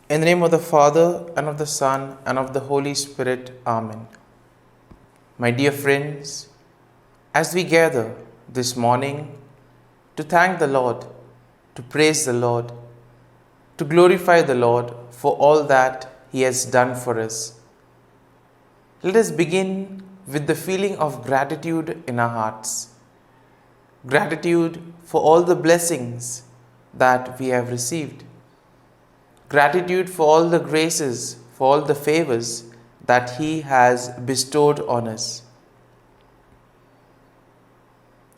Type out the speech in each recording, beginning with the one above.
In the name of the Father, and of the Son, and of the Holy Spirit. Amen. My dear friends, as we gather this morning to thank the Lord, to praise the Lord, to glorify the Lord for all that He has done for us, let us begin with the feeling of gratitude in our hearts. Gratitude for all the blessings that we have received. Gratitude for all the graces, for all the favors that He has bestowed on us.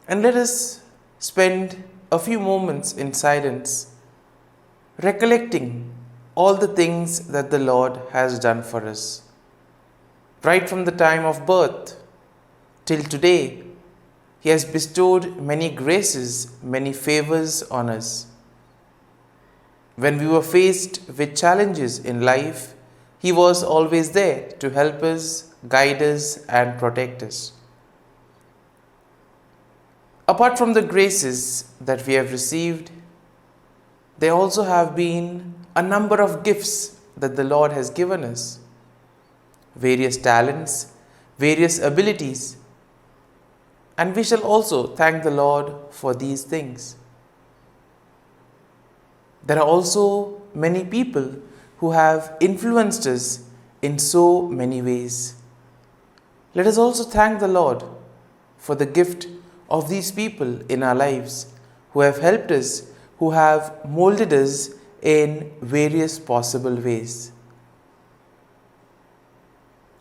And let us spend a few moments in silence, recollecting all the things that the Lord has done for us. Right from the time of birth till today, He has bestowed many graces, many favors on us. When we were faced with challenges in life, He was always there to help us, guide us, and protect us. Apart from the graces that we have received, there also have been a number of gifts that the Lord has given us. Various talents, various abilities, and we shall also thank the Lord for these things. There are also many people who have influenced us in so many ways. Let us also thank the Lord for the gift of these people in our lives who have helped us, who have molded us in various possible ways.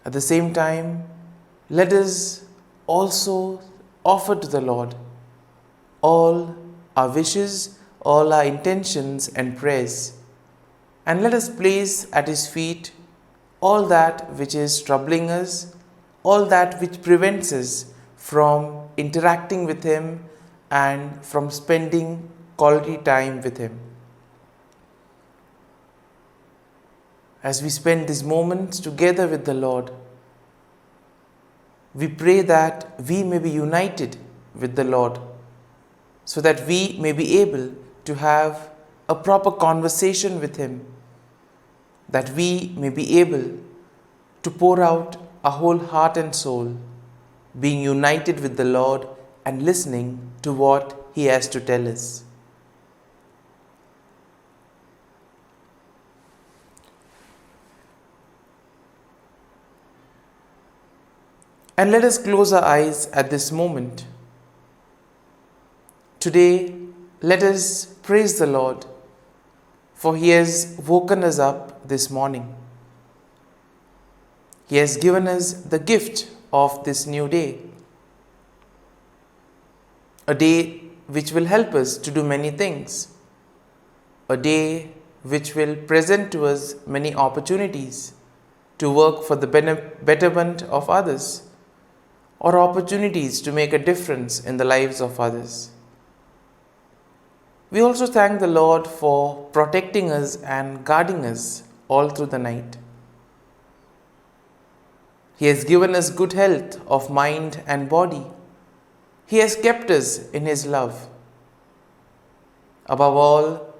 At the same time, let us also offer to the Lord all our wishes, all our intentions and prayers, and let us place at His feet all that which is troubling us, all that which prevents us from interacting with Him and from spending quality time with Him. As we spend these moments together with the Lord, we pray that we may be united with the Lord, so that we may be able to have a proper conversation with Him, that we may be able to pour out our whole heart and soul, being united with the Lord and listening to what He has to tell us. And let us close our eyes at this moment. Today, let us praise the Lord, for He has woken us up this morning. He has given us the gift of this new day, a day which will help us to do many things, a day which will present to us many opportunities to work for the betterment of others, or opportunities to make a difference in the lives of others. We also thank the Lord for protecting us and guarding us all through the night. He has given us good health of mind and body. He has kept us in His love. Above all,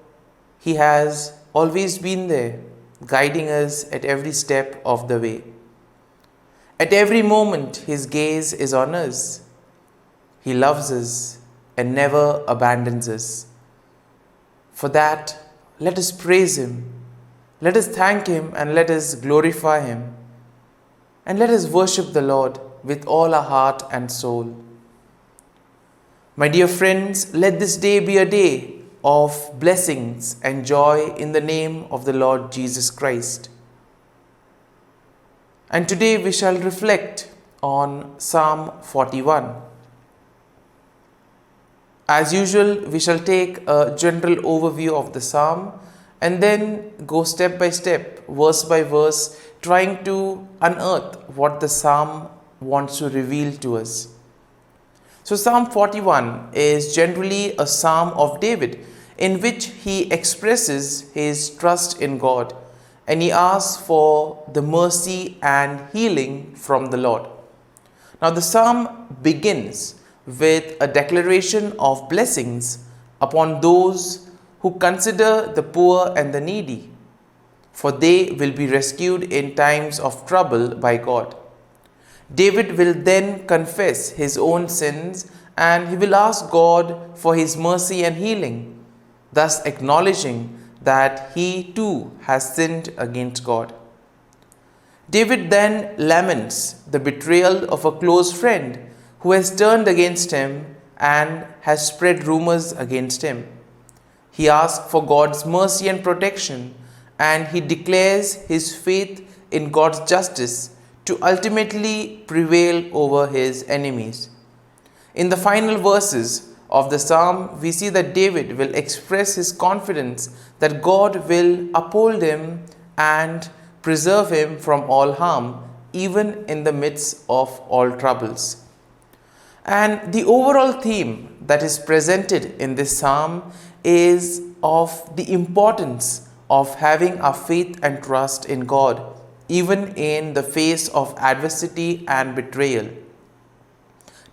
He has always been there, guiding us at every step of the way. At every moment, His gaze is on us. He loves us and never abandons us. For that, let us praise Him, let us thank Him, and let us glorify Him. And let us worship the Lord with all our heart and soul. My dear friends, let this day be a day of blessings and joy in the name of the Lord Jesus Christ. And today we shall reflect on Psalm 41. As usual, we shall take a general overview of the psalm and then go step by step, verse by verse, trying to unearth what the psalm wants to reveal to us. So Psalm 41 is generally a psalm of David in which he expresses his trust in God and he asks for the mercy and healing from the Lord. Now the psalm begins with a declaration of blessings upon those who consider the poor and the needy. for they will be rescued in times of trouble by God. David will then confess his own sins and he will ask God for his mercy and healing, thus acknowledging that he too has sinned against God. David then laments the betrayal of a close friend who has turned against him and has spread rumors against him. He asks for God's mercy and protection, and he declares his faith in God's justice to ultimately prevail over his enemies. In the final verses of the psalm, we see that David will express his confidence that God will uphold him and preserve him from all harm, even in the midst of all troubles. And the overall theme that is presented in this psalm is of the importance of having our faith and trust in God, even in the face of adversity and betrayal.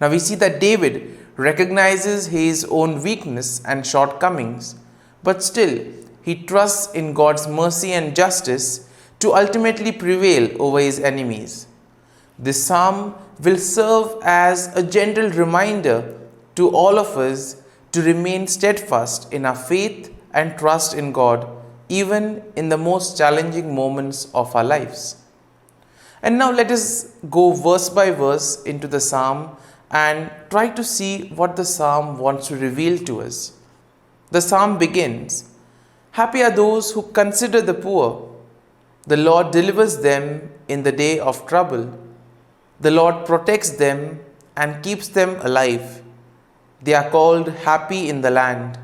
Now we see that David recognizes his own weakness and shortcomings, but still he trusts in God's mercy and justice to ultimately prevail over his enemies. This psalm will serve as a gentle reminder to all of us to remain steadfast in our faith and trust in God, even in the most challenging moments of our lives. And now let us go verse by verse into the psalm and try to see what the psalm wants to reveal to us. The psalm begins, "Happy are those who consider the poor. The Lord delivers them in the day of trouble. The Lord protects them and keeps them alive. They are called happy in the land.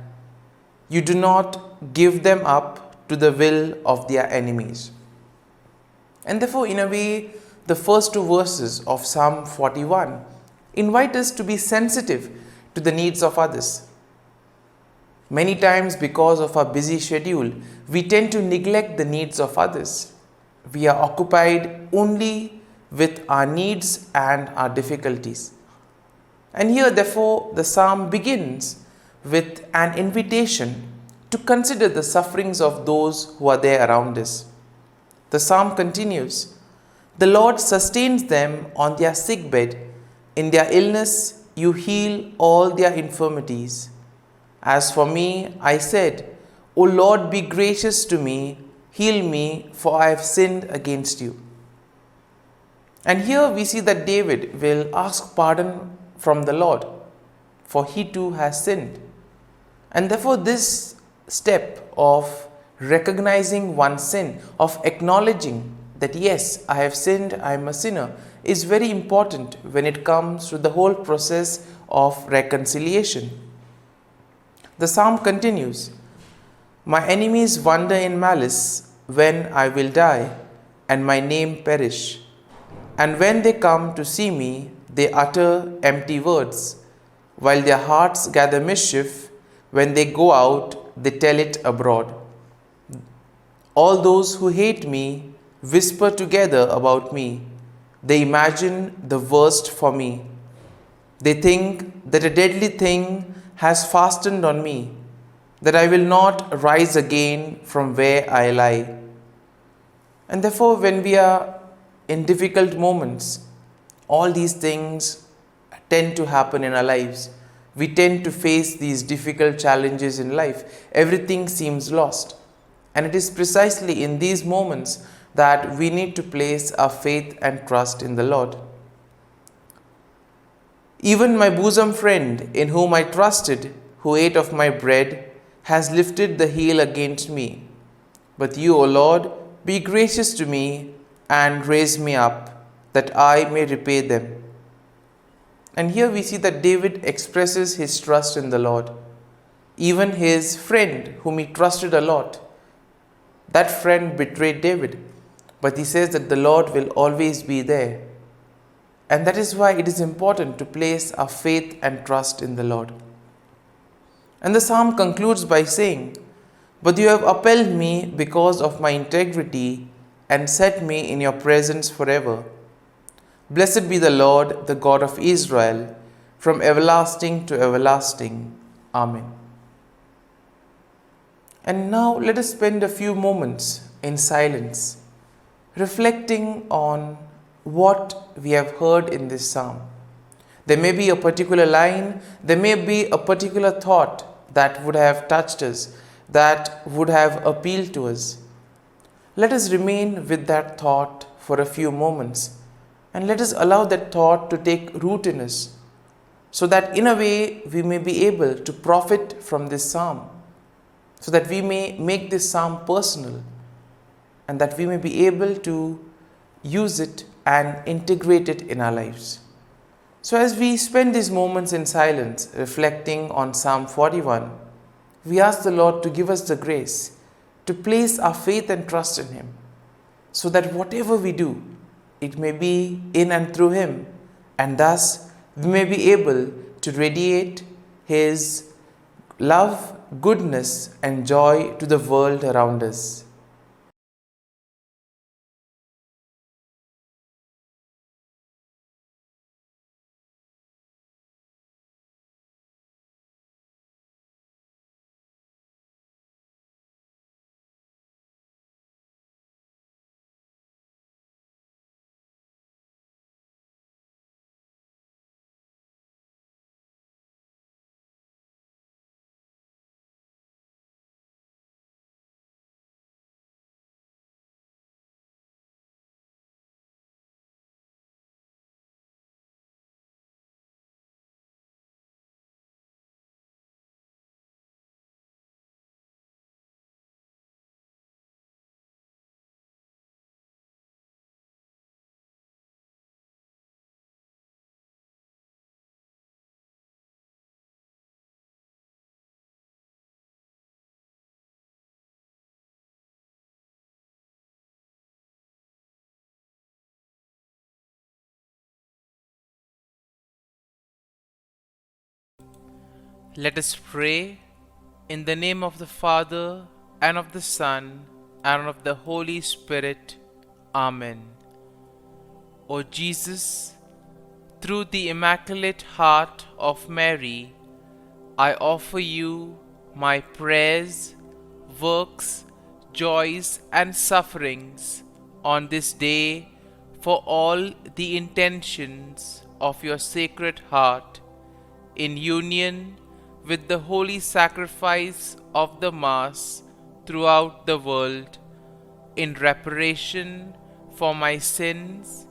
You do not give them up to the will of their enemies." And therefore, in a way, the first two verses of Psalm 41 invite us to be sensitive to the needs of others. Many times, because of our busy schedule, we tend to neglect the needs of others. We are occupied only with our needs and our difficulties. And here, therefore, the psalm begins with an invitation to consider the sufferings of those who are there around us. The psalm continues, "The Lord sustains them on their sick bed. In their illness, you heal all their infirmities. As for me, I said, O Lord, be gracious to me, heal me, for I have sinned against you." And here we see that David will ask pardon from the Lord, for he too has sinned. And therefore this step of recognizing one's sin, of acknowledging that yes, I have sinned, I am a sinner, is very important when it comes to the whole process of reconciliation. The psalm continues, "My enemies wonder in malice when I will die and my name perish. And when they come to see me, they utter empty words. While their hearts gather mischief, when they go out, they tell it abroad. All those who hate me whisper together about me. They imagine the worst for me. They think that a deadly thing has fastened on me, that I will not rise again from where I lie." And therefore, when we are in difficult moments, all these things tend to happen in our lives. We tend to face these difficult challenges in life. Everything seems lost. And it is precisely in these moments that we need to place our faith and trust in the Lord. "Even my bosom friend, in whom I trusted, who ate of my bread, has lifted the heel against me. But you, O Lord, be gracious to me and raise me up, that I may repay them." And here we see that David expresses his trust in the Lord. Even his friend, whom he trusted a lot, that friend betrayed David. But he says that the Lord will always be there. And that is why it is important to place our faith and trust in the Lord. And the psalm concludes by saying, "But you have upheld me because of my integrity and set me in your presence forever. Blessed be the Lord, the God of Israel, from everlasting to everlasting. Amen." And now let us spend a few moments in silence, reflecting on what we have heard in this psalm. There may be a particular line, there may be a particular thought that would have touched us, that would have appealed to us. Let us remain with that thought for a few moments and let us allow that thought to take root in us so that in a way we may be able to profit from this psalm, so that we may make this psalm personal and that we may be able to use it and integrate it in our lives. So as we spend these moments in silence reflecting on Psalm 41, we ask the Lord to give us the grace to place our faith and trust in Him, so that whatever we do, it may be in and through Him, and thus we may be able to radiate His love, goodness, and joy to the world around us. Let us pray in the name of the Father, and of the Son, and of the Holy Spirit. Amen. O Jesus, through the Immaculate Heart of Mary, I offer you my prayers, works, joys, and sufferings on this day for all the intentions of your Sacred Heart, in union with the holy sacrifice of the Mass throughout the world, in reparation for my sins,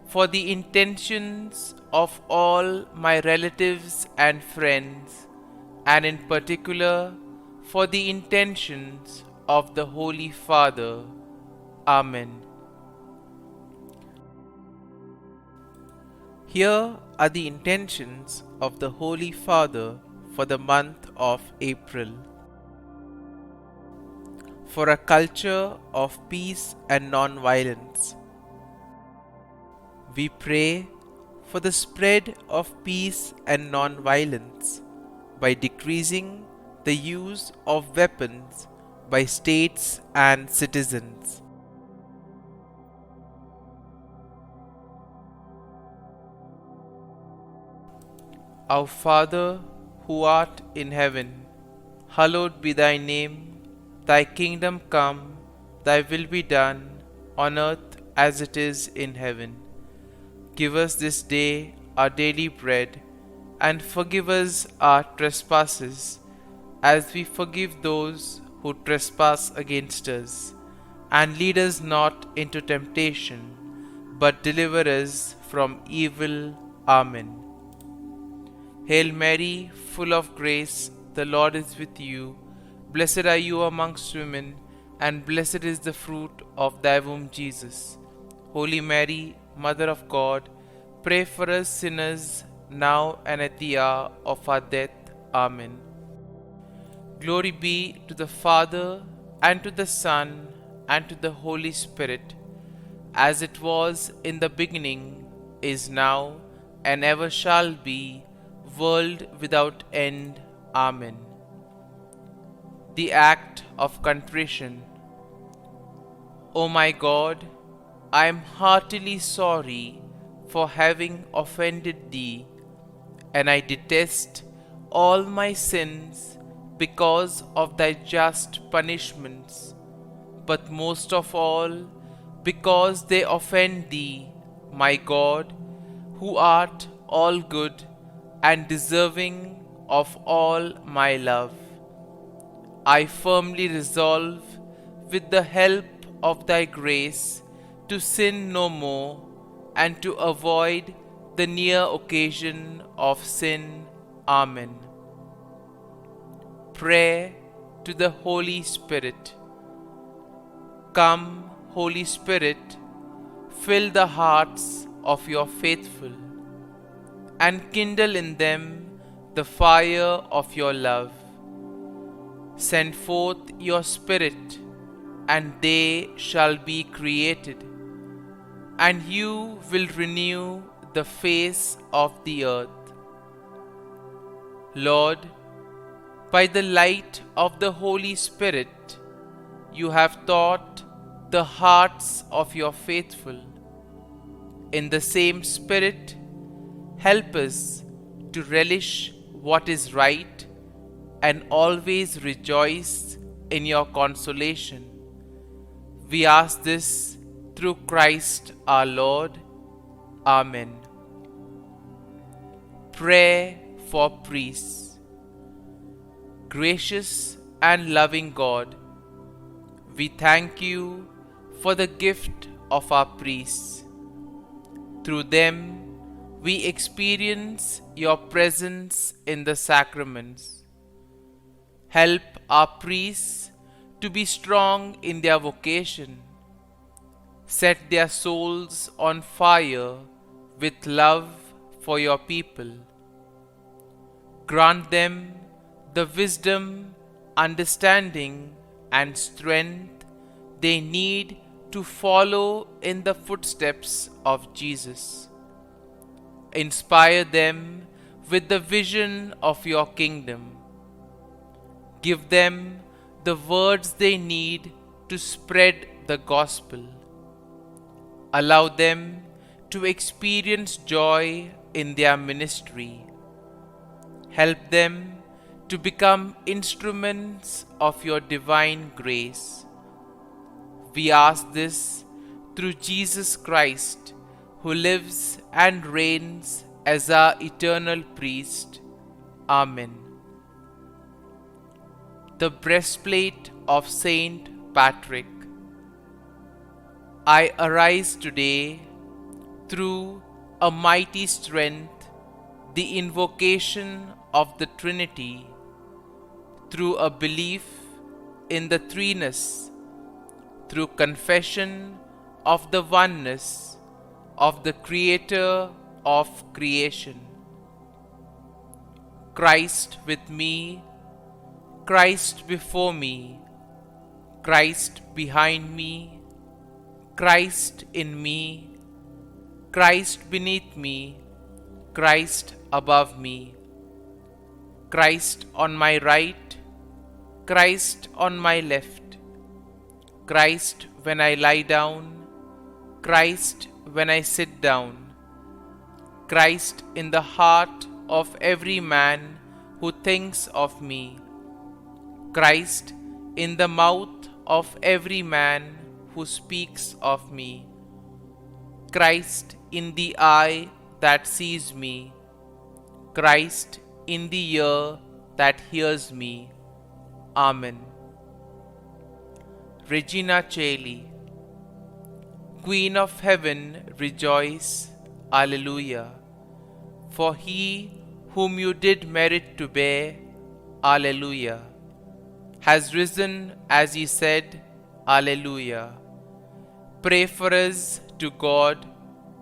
for the intentions of all my relatives and friends, and in particular for the intentions of the Holy Father. Amen. Here are the intentions of the Holy Father for the month of April. For a culture of peace and non-violence. We pray for the spread of peace and non-violence by decreasing the use of weapons by states and citizens. Our Father, who art in heaven, hallowed be thy name. Thy kingdom come, thy will be done, on earth as it is in heaven. Give us this day our daily bread, and forgive us our trespasses, as we forgive those who trespass against us. And lead us not into temptation, but deliver us from evil. Amen. Hail Mary, full of grace, the Lord is with you. Blessed are you amongst women, and blessed is the fruit of thy womb, Jesus. Holy Mary, Mother of God, pray for us sinners, now and at the hour of our death. Amen. Glory be to the Father, and to the Son, and to the Holy Spirit, as it was in the beginning, is now, and ever shall be, world without end. Amen. The act of contrition. O my God, I am heartily sorry for having offended thee, and I detest all my sins because of thy just punishments. but most of all, because they offend thee, my God, who art all good and deserving of all my love. I firmly resolve, with the help of thy grace, to sin no more and to avoid the near occasion of sin. Amen. Prayer to the Holy Spirit. Come, Holy Spirit, fill the hearts of your faithful, and kindle in them the fire of your love. Send forth your Spirit, and they shall be created, and you will renew the face of the earth. Lord, by the light of the Holy Spirit, you have taught the hearts of your faithful. In the same Spirit, help us to relish what is right and always rejoice in your consolation. We ask this through Christ our Lord. Amen. Prayer for priests. Gracious and loving God, we thank you for the gift of our priests. Through them, we experience your presence in the sacraments. Help our priests to be strong in their vocation. Set their souls on fire with love for your people. Grant them the wisdom, understanding, and strength they need to follow in the footsteps of Jesus. Inspire them with the vision of your kingdom. Give them the words they need to spread the gospel. Allow them to experience joy in their ministry. Help them to become instruments of your divine grace. We ask this through Jesus Christ, who lives and reigns as our eternal priest. Amen. The breastplate of Saint Patrick. I arise today through a mighty strength, the invocation of the Trinity, through a belief in the threeness, through confession of the oneness of the Creator of creation. Christ with me, Christ before me, Christ behind me, Christ in me, Christ beneath me, Christ above me, Christ on my right, Christ on my left, Christ when I lie down, Christ when I sit down, Christ in the heart of every man who thinks of me, Christ in the mouth of every man who speaks of me, Christ in the eye that sees me, Christ in the ear that hears me. Amen. Regina Caeli. Queen of heaven, rejoice. Alleluia. For he whom you did merit to bear, Alleluia, has risen as he said, Alleluia. Pray for us to God,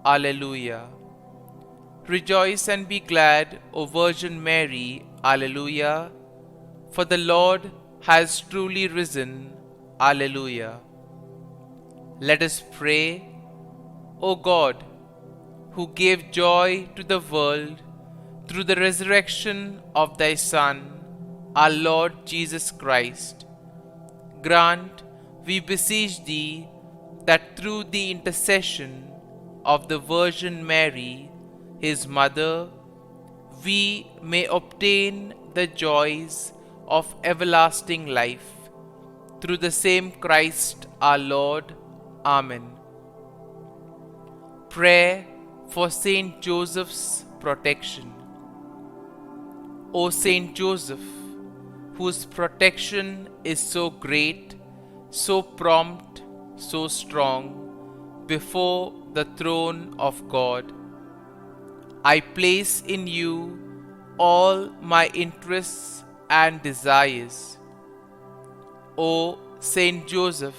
Alleluia. Rejoice and be glad, O Virgin Mary, Alleluia, for the Lord has truly risen, Alleluia. Let us pray. O God, who gave joy to the world through the resurrection of thy Son, our Lord Jesus Christ, grant, we beseech thee, that through the intercession of the Virgin Mary, his mother, we may obtain the joys of everlasting life, through the same Christ our Lord. Amen. Prayer for Saint Joseph's protection. O Saint Joseph, whose protection is so great, so prompt, so strong, before the throne of God, I place in you all my interests and desires. O Saint Joseph,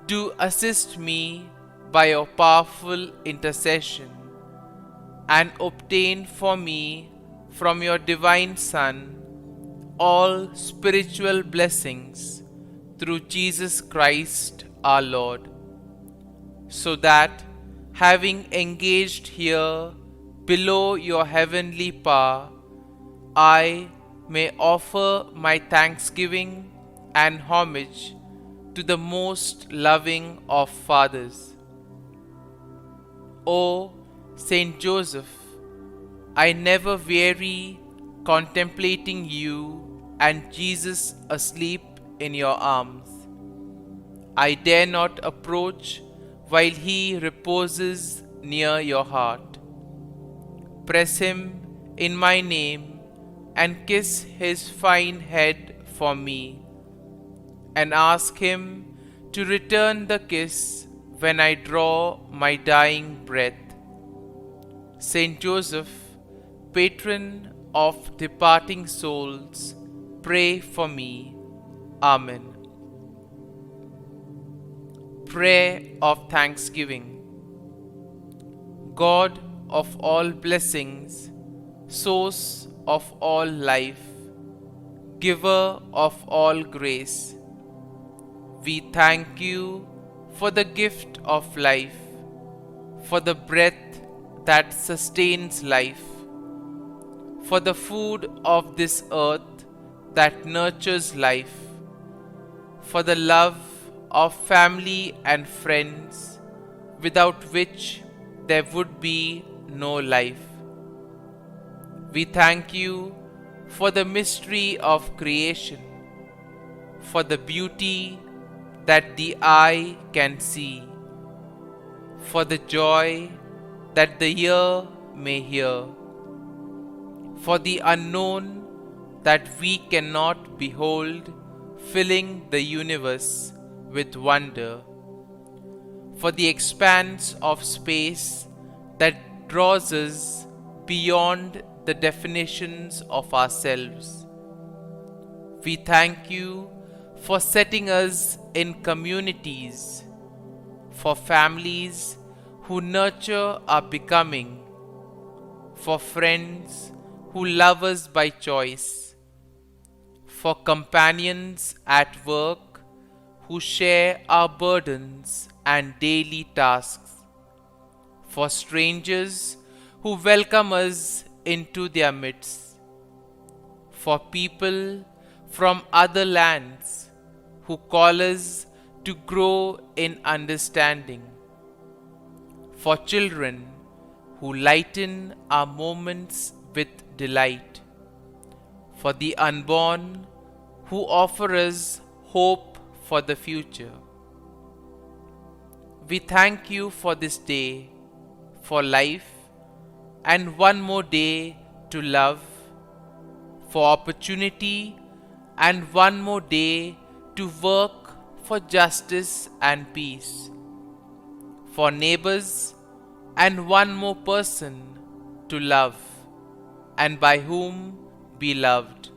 do assist me by your powerful intercession, and obtain for me from your divine Son all spiritual blessings through Jesus Christ our Lord, so that, having engaged here below your heavenly power, I may offer my thanksgiving and homage to the most loving of fathers. O Saint Joseph, I never weary contemplating you and Jesus asleep in your arms. I dare not approach while he reposes near your heart. Press him in my name and kiss his fine head for me, and ask him to return the kiss when I draw my dying breath. Saint Joseph, patron of departing souls, pray for me. Amen. Prayer of Thanksgiving. God of all blessings, source of all life, giver of all grace, we thank you for the gift of life, for the breath that sustains life, for the food of this earth that nurtures life, for the love of family and friends, without which there would be no life. We thank you for the mystery of creation, for the beauty that the eye can see, for the joy that the ear may hear, for the unknown that we cannot behold, filling the universe with wonder, for the expanse of space that draws us beyond the definitions of ourselves. We thank you for setting us in communities, for families who nurture our becoming, for friends who love us by choice, for companions at work who share our burdens and daily tasks, for strangers who welcome us into their midst, for people from other lands who call us to grow in understanding, for children who lighten our moments with delight, for the unborn who offer us hope for the future. We thank you for this day, for life, and one more day to love, for opportunity, and one more day to work for justice and peace, for neighbors, and one more person to love, and by whom be loved,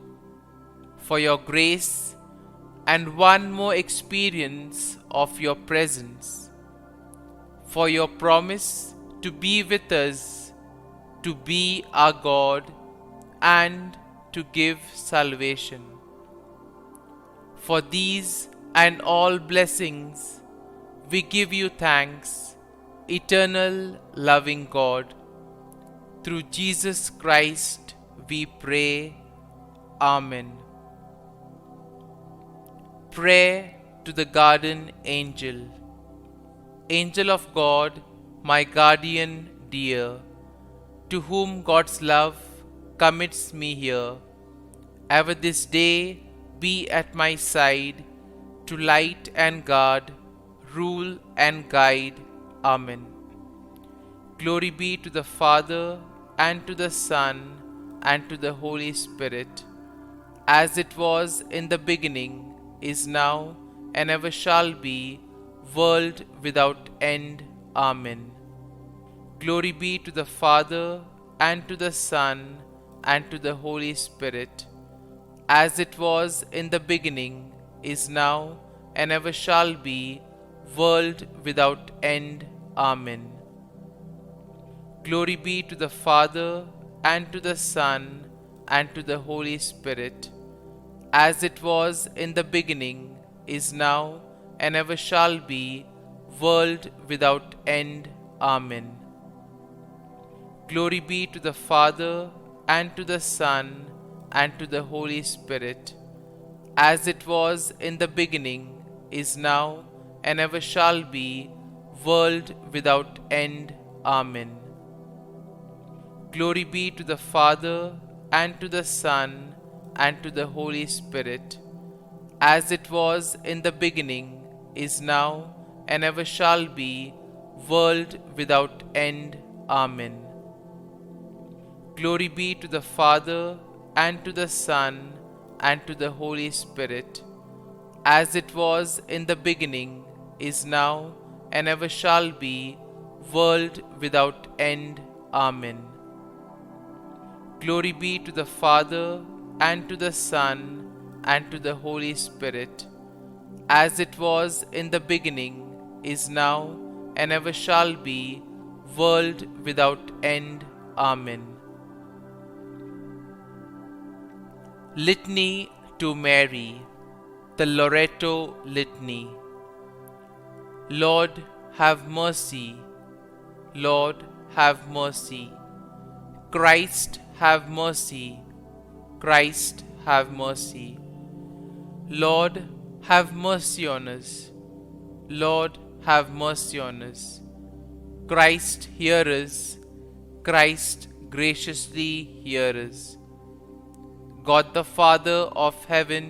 for your grace, and one more experience of your presence, for your promise to be with us, to be our God, and to give salvation. For these and all blessings, we give you thanks, eternal loving God. Through Jesus Christ we pray. Amen. Prayer to the Guardian Angel. Angel of God, my guardian dear, to whom God's love commits me here, ever this day be at my side, to light and guard, rule and guide. Amen. Glory be to the Father, and to the Son, and to the Holy Spirit, as it was in the beginning, is now, and ever shall be, world without end. Amen. Glory be to the Father, and to the Son, and to the Holy Spirit, as it was in the beginning, is now, and ever shall be, world without end. Amen. Glory be to the Father, and to the Son, and to the Holy Spirit, as it was in the beginning, is now, and ever shall be, world without end. Amen. Glory be to the Father, and to the Son, and to the Holy Spirit, as it was in the beginning, is now, and ever shall be, world without end. Amen. Glory be to the Father, and to the Son, and to the Holy Spirit, as it was in the beginning, is now, and ever shall be, world without end. Amen. Glory be to the Father, and to the Son, and to the Holy Spirit, as it was in the beginning, is now, and ever shall be, world without end. Amen. Glory be to the Father, and to the Son, and to the Holy Spirit, as it was in the beginning, is now, and ever shall be, world without end. Amen. Litany to Mary, the Loreto Litany. Lord, have mercy. Lord, have mercy. Christ, have mercy. Christ, have mercy. Lord, have mercy on us. Lord, have mercy on us. Christ, hear us. Christ, graciously hear us. God the Father of heaven,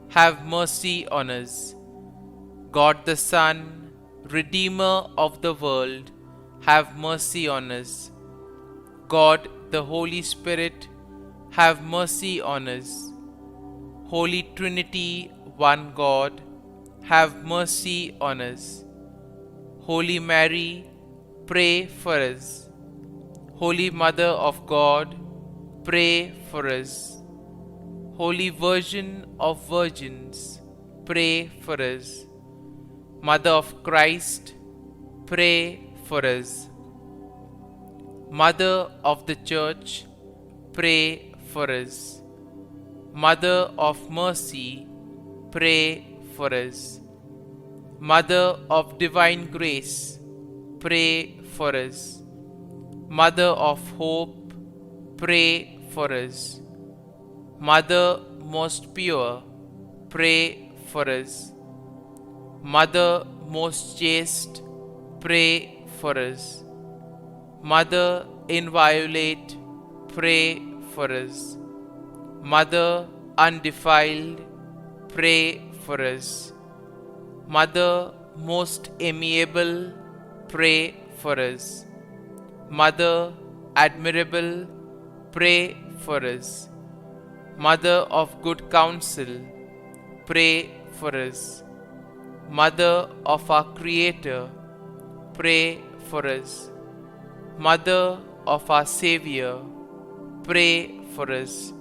have mercy on us. God the Son, Redeemer of the world, have mercy on us. God the Holy Spirit, have mercy on us. Holy Trinity, one God, have mercy on us. Holy Mary, pray for us. Holy Mother of God, pray for us. Holy Virgin of Virgins, pray for us. Mother of Christ, pray for us. Mother of the Church, pray for us. Mother of Mercy, pray for us. Mother of Divine Grace, pray for us. Mother of Hope, pray for us. Mother most pure, pray for us. Mother most chaste, pray for us. Mother inviolate, pray for us. Mother undefiled, pray for us. Mother most amiable, pray for us. Mother admirable, pray for us. Mother of good counsel, pray for us. Mother of our Creator, pray for us. Mother of our Savior, pray for us.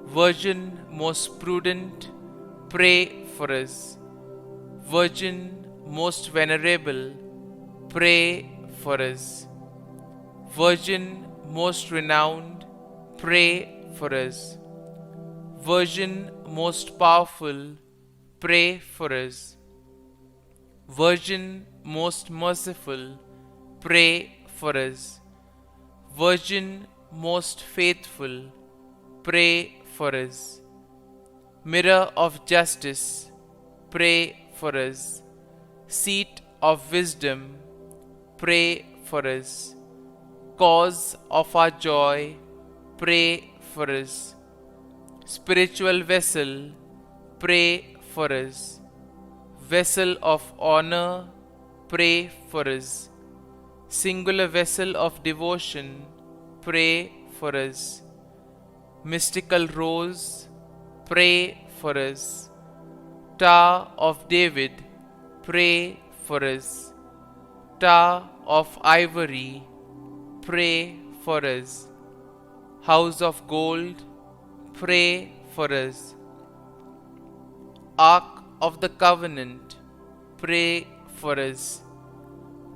Virgin most prudent, pray for us. Virgin most venerable, pray for us. Virgin most renowned, pray for us. Virgin most powerful, pray for us. Virgin most merciful, pray for us. Virgin most faithful, pray for us. Mirror of justice, pray for us. Seat of wisdom, pray for us. Cause of our joy, pray for us. Spiritual vessel, pray for us. Vessel of honor, pray for us. Singular vessel of devotion, pray for us. Mystical rose, pray for us. Tower of David, pray for us. Tower of ivory, pray for us. House of gold, pray for us. Ark of the covenant, pray for us.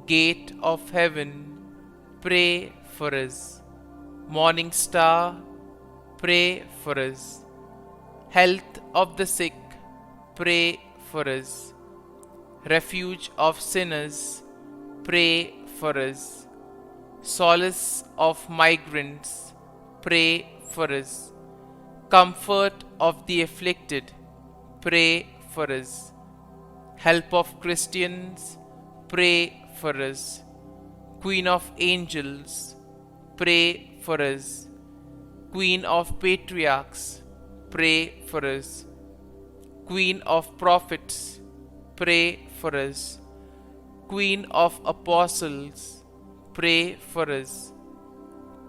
Gate of heaven, pray for us. Morning star, pray for us. Health of the sick, pray for us. Refuge of sinners, pray for us. Solace of migrants, pray for us. Comfort of the afflicted, pray for us. Help of Christians, pray for us. Queen of angels, pray for us. Queen of patriarchs, pray for us. Queen of prophets, pray for us. Queen of apostles, pray for us.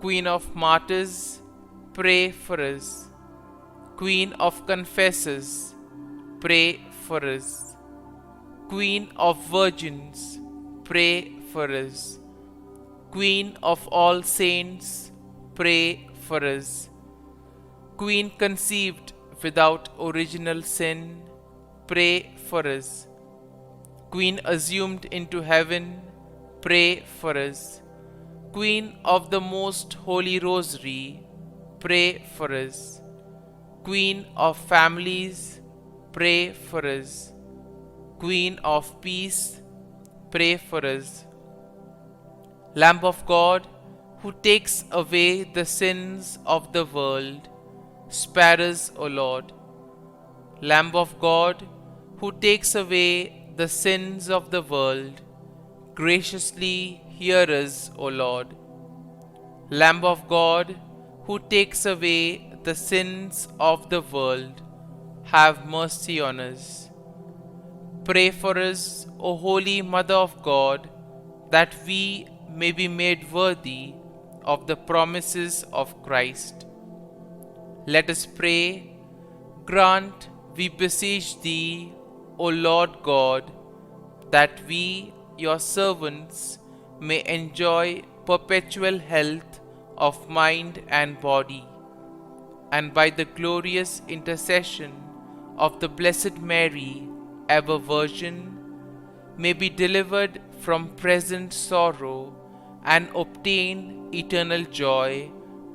Queen of martyrs, pray for us. Queen of confessors, pray for us. Queen of virgins, pray for us. Queen of all saints, pray for us. Queen conceived without original sin, pray for us. Queen assumed into heaven, pray for us. Queen of the Most Holy Rosary, pray for us. Queen of families, pray for us. Queen of peace, pray for us. Lamb of God, who takes away the sins of the world, spare us, O Lord. Lamb of God, who takes away the sins of the world, graciously hear us, O Lord. Lamb of God, who takes away the sins of the world, have mercy on us. Pray for us, O Holy Mother of God, that we may be made worthy of the promises of Christ. Let us pray. Grant, we beseech Thee, O Lord God, that we, Your servants, may enjoy perpetual health of mind and body, and by the glorious intercession of the Blessed Mary, ever Virgin, may be delivered from present sorrow and obtain eternal joy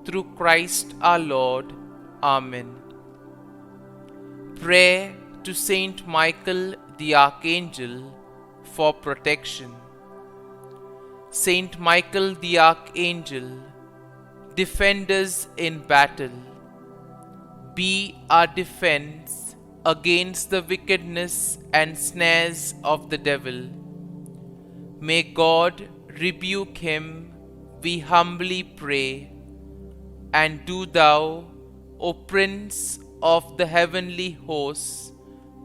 through Christ our Lord. Amen. Prayer to Saint Michael the Archangel for protection. Saint Michael the Archangel, defend us in battle. Be our defense against the wickedness and snares of the devil. May God rebuke him, we humbly pray. And do Thou, O Prince of the heavenly hosts,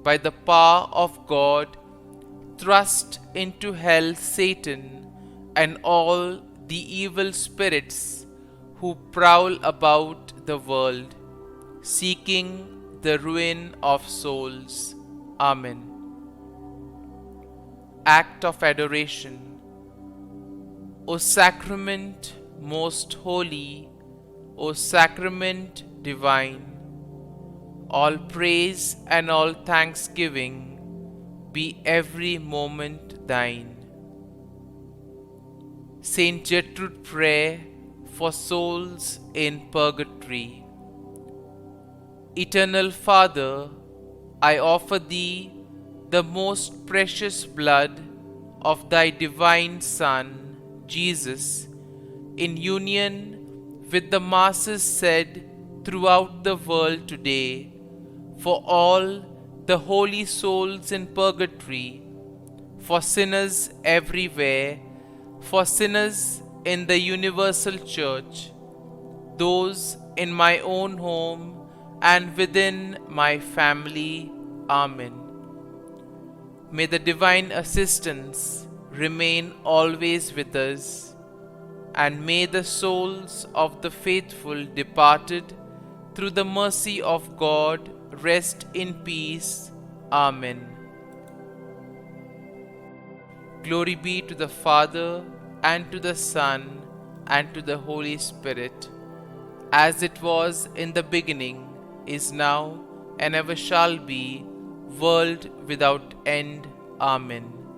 by the power of God, thrust into hell Satan and all the evil spirits who prowl about the world, seeking the ruin of souls. Amen. Act of Adoration. O Sacrament most holy, O Sacrament divine, all praise and all thanksgiving be every moment Thine. Saint Gertrude Prayer for souls in purgatory. Eternal Father, I offer Thee the most precious blood of Thy divine Son, Jesus, in union with the masses said throughout the world today, for all the holy souls in purgatory, for sinners everywhere, for sinners in the universal church, those in my own home and within my family. Amen. May the divine assistance remain always with us, and may the souls of the faithful departed through the mercy of God rest in peace. Amen. Glory be to the Father, and to the Son, and to the Holy Spirit, as it was in the beginning, is now, and ever shall be, world without end. Amen.